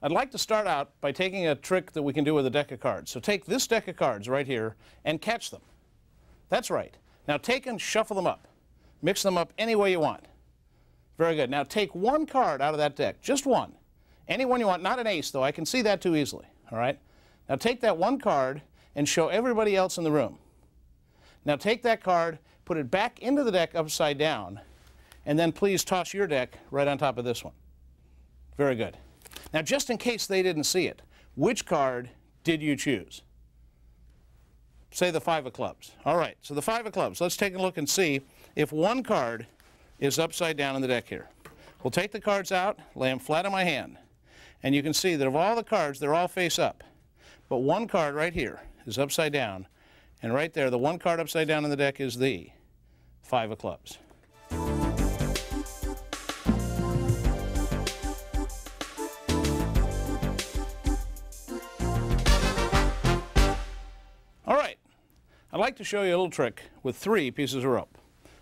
I'd like to start out by taking a trick that we can do with a deck of cards. So take this deck of cards right here and catch them. That's right. Now take and shuffle them up. Mix them up any way you want. Very good. Now take one card out of that deck, just one. Any one you want, not an ace though, I can see that too easily, all right? Now take that one card and show everybody else in the room. Now take that card, put it back into the deck upside down, and then please toss your deck right on top of this one. Very good. Now just in case they didn't see it, which card did you choose? Say the 5 of clubs. All right, so the 5 of clubs. Let's take a look and see if one card is upside down in the deck here. We'll take the cards out, lay them flat on my hand, and you can see that of all the cards, they're all face up. But one card right here is upside down, and right there, the one card upside down in the deck is the 5 of clubs. All right, I'd like to show you a little trick with 3 pieces of rope.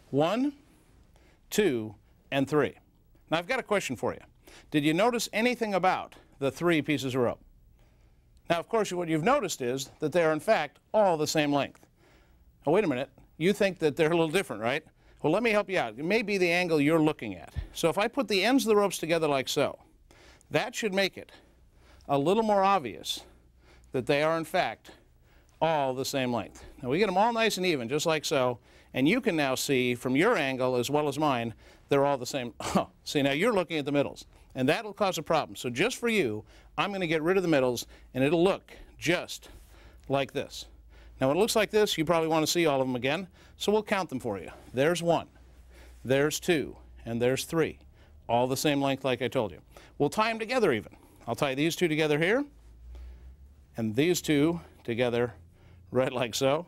1, 2, and 3. Now I've got a question for you. Did you notice anything about the 3 pieces of rope? Now of course what you've noticed is that they are in fact all the same length. Oh, wait a minute, you think that they're a little different, right? Well, let me help you out. It may be the angle you're looking at. So if I put the ends of the ropes together like so, that should make it a little more obvious that they are in fact all the same length. Now we get them all nice and even, just like so, and you can now see from your angle as well as mine, they're all the same. Oh, see, now you're looking at the middles, and that'll cause a problem. So just for you, I'm going to get rid of the middles, and it'll look just like this. Now when it looks like this, you probably want to see all of them again, so we'll count them for you. There's 1, there's 2, and there's 3. All the same length like I told you. We'll tie them together even. I'll tie these 2 together here, and these 2 together right like so.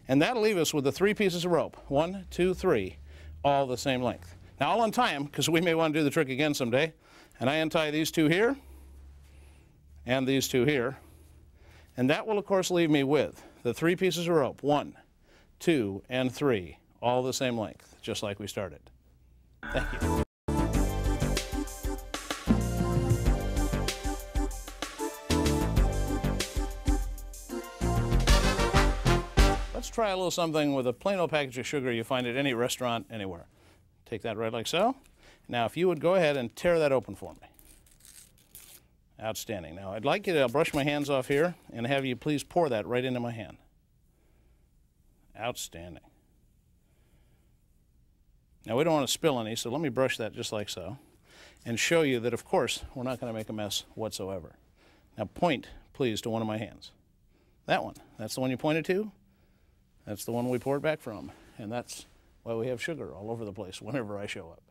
And that'll leave us with the 3 pieces of rope. 1, 2, 3, all the same length. Now I'll untie them because we may want to do the trick again someday. And I untie these 2 here and these 2 here. And that will of course leave me with the 3 pieces of rope. 1, 2, and 3, all the same length, just like we started. Thank you. Let's try a little something with a plain old package of sugar you find at any restaurant anywhere. Take that right like so. Now if you would go ahead and tear that open for me. Outstanding. Now I'd like you to brush my hands off here and have you please pour that right into my hand. Outstanding. Now we don't want to spill any, so let me brush that just like so and show you that of course we're not going to make a mess whatsoever. Now point please to one of my hands. That one. That's the one you pointed to? That's the one we poured back from, and that's why we have sugar all over the place whenever I show up.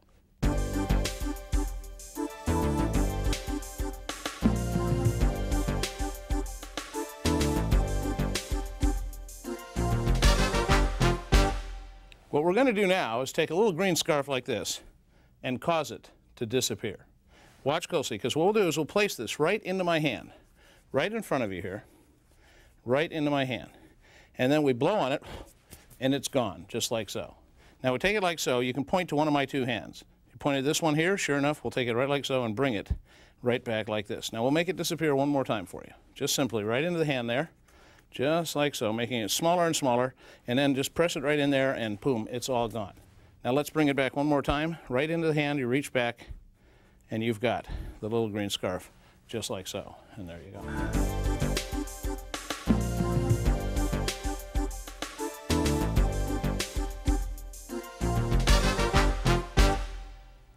What we're going to do now is take a little green scarf like this and cause it to disappear. Watch closely, because what we'll do is we'll place this right into my hand, right in front of you here, right into my hand. And then we blow on it, and it's gone, just like so. Now we take it like so. You can point to one of my 2 hands. You pointed this one here, sure enough, we'll take it right like so and bring it right back like this. Now we'll make it disappear one more time for you. Just simply right into the hand there, just like so, making it smaller and smaller, and then just press it right in there, and boom, it's all gone. Now let's bring it back one more time, right into the hand, you reach back, and you've got the little green scarf, just like so, and there you go.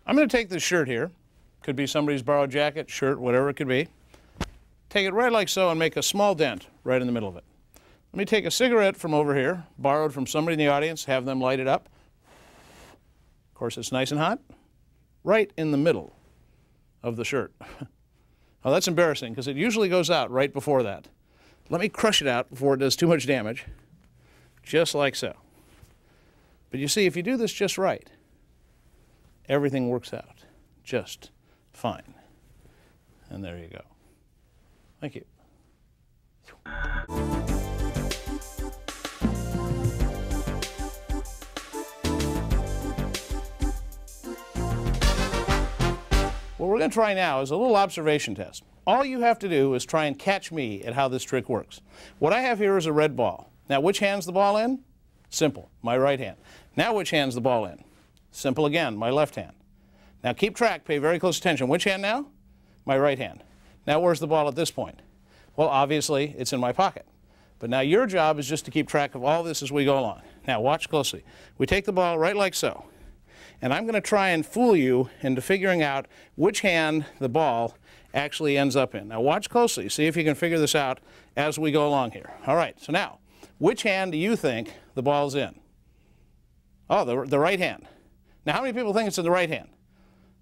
I'm going to take this shirt here, could be somebody's borrowed jacket, shirt, whatever it could be, take it right like so and make a small dent right in the middle of it. Let me take a cigarette from over here, borrowed from somebody in the audience, have them light it up. Of course it's nice and hot, right in the middle of the shirt. Oh, that's embarrassing because it usually goes out right before that. Let me crush it out before it does too much damage, just like so. But you see, if you do this just right, everything works out just fine. And there you go. Thank you. What we're going to try now is a little observation test. All you have to do is try and catch me at how this trick works. What I have here is a red ball. Now, which hand's the ball in? Simple, my right hand. Now, which hand's the ball in? Simple again, my left hand. Now, keep track, pay very close attention. Which hand now? My right hand. Now, where's the ball at this point? Well, obviously, it's in my pocket. But now your job is just to keep track of all this as we go along. Now, watch closely. We take the ball right like so. And I'm going to try and fool you into figuring out which hand the ball actually ends up in. Now, watch closely. See if you can figure this out as we go along here. All right, so now, which hand do you think the ball's in? Oh, the right hand. Now, how many people think it's in the right hand?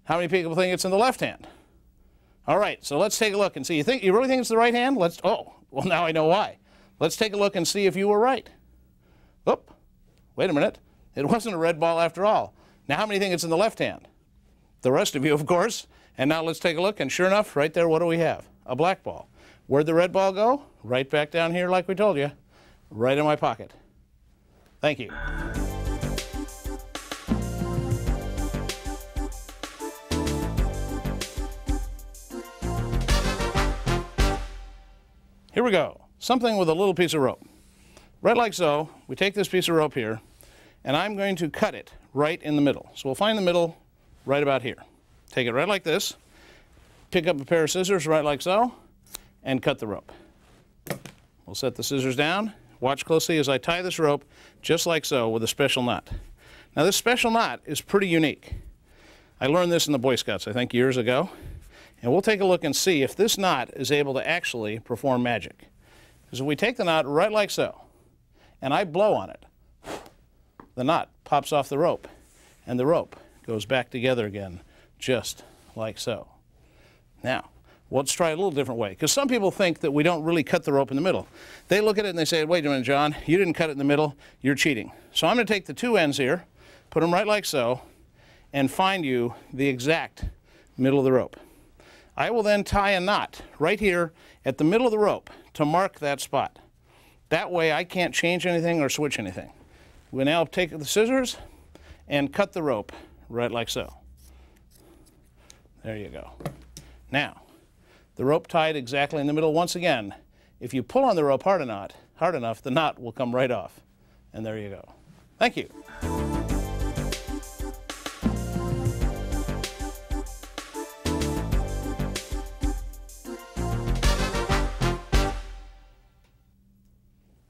How many people think it's in the left hand? All right, so let's take a look and see. You really think it's the right hand? Oh, well, now I know why. Let's take a look and see if you were right. Oop, wait a minute. It wasn't a red ball after all. Now, how many think it's in the left hand? The rest of you, of course. And now let's take a look, and sure enough, right there, what do we have? A black ball. Where'd the red ball go? Right back down here like we told you. Right in my pocket. Thank you. Here we go. Something with a little piece of rope. Right like so, we take this piece of rope here, and I'm going to cut it right in the middle. So we'll find the middle right about here. Take it right like this, pick up a pair of scissors right like so, and cut the rope. We'll set the scissors down. Watch closely as I tie this rope just like so with a special knot. Now, this special knot is pretty unique. I learned this in the Boy Scouts, I think, years ago. And we'll take a look and see if this knot is able to actually perform magic. Because if we take the knot right like so, and I blow on it, the knot pops off the rope, and the rope goes back together again, just like so. Now, let's try it a little different way, because some people think that we don't really cut the rope in the middle. They look at it and they say, wait a minute, John, you didn't cut it in the middle, you're cheating. So I'm going to take the two ends here, put them right like so, and find you the exact middle of the rope. I will then tie a knot right here at the middle of the rope to mark that spot. That way I can't change anything or switch anything. We now take the scissors and cut the rope right like so. There you go. Now, the rope tied exactly in the middle. Once again, if you pull on the rope hard enough, the knot will come right off. And there you go. Thank you.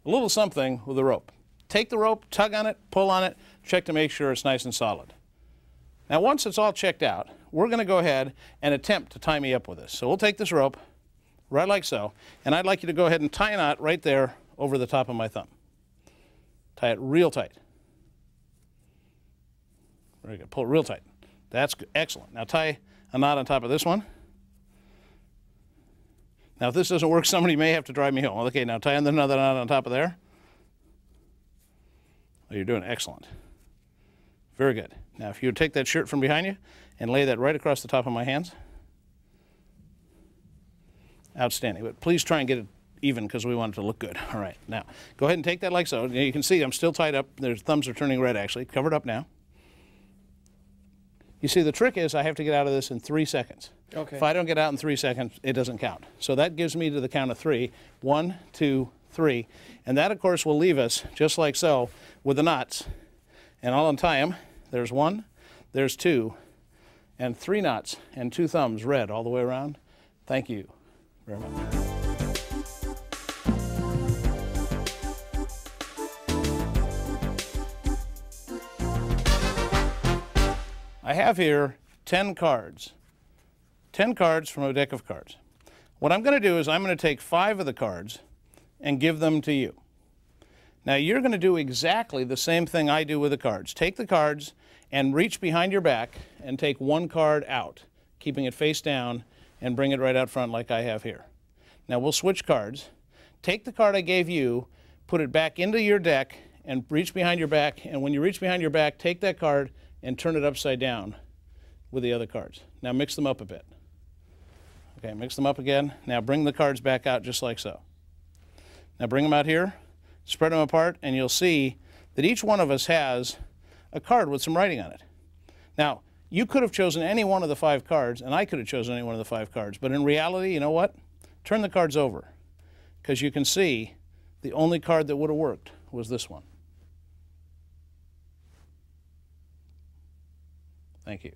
A little something with the rope. Take the rope, tug on it, pull on it, check to make sure it's nice and solid. Now, once it's all checked out, we're going to go ahead and attempt to tie me up with this. So we'll take this rope, right like so, and I'd like you to go ahead and tie a knot right there over the top of my thumb. Tie it real tight. Very good. Pull it real tight. That's good. Excellent. Now tie a knot on top of this one. Now, if this doesn't work, somebody may have to drive me home. Okay, now tie another knot on top of there. Oh, you're doing excellent. Very good. Now, if you would take that shirt from behind you and lay that right across the top of my hands. Outstanding. But please try and get it even because we want it to look good. All right. Now, go ahead and take that like so. You can see I'm still tied up. Their thumbs are turning red, actually. Covered up now. You see, the trick is I have to get out of this in 3 seconds. Okay. If I don't get out in 3 seconds, it doesn't count. So that gives me to the count of 3. 1, 2, 3. And that, of course, will leave us, just like so, with the knots. And I'll untie them. There's 1, there's 2, and 3 knots, and 2 thumbs red all the way around. Thank you very much. I have here 10 cards. 10 cards from a deck of cards. What I'm going to do is I'm going to take 5 of the cards and give them to you. Now, you're going to do exactly the same thing I do with the cards. Take the cards and reach behind your back and take 1 card out, keeping it face down, and bring it right out front like I have here. Now, we'll switch cards. Take the card I gave you, put it back into your deck, and reach behind your back. And when you reach behind your back, take that card and turn it upside down with the other cards. Now, mix them up a bit. Okay, mix them up again. Now, bring the cards back out just like so. Now, bring them out here. Spread them apart, and you'll see that each one of us has a card with some writing on it. Now, You could have chosen any one of the 5 cards, and I could have chosen any one of the 5 cards. But in reality, you know what? Turn the cards over, because you can see the only card that would have worked was this one. Thank you.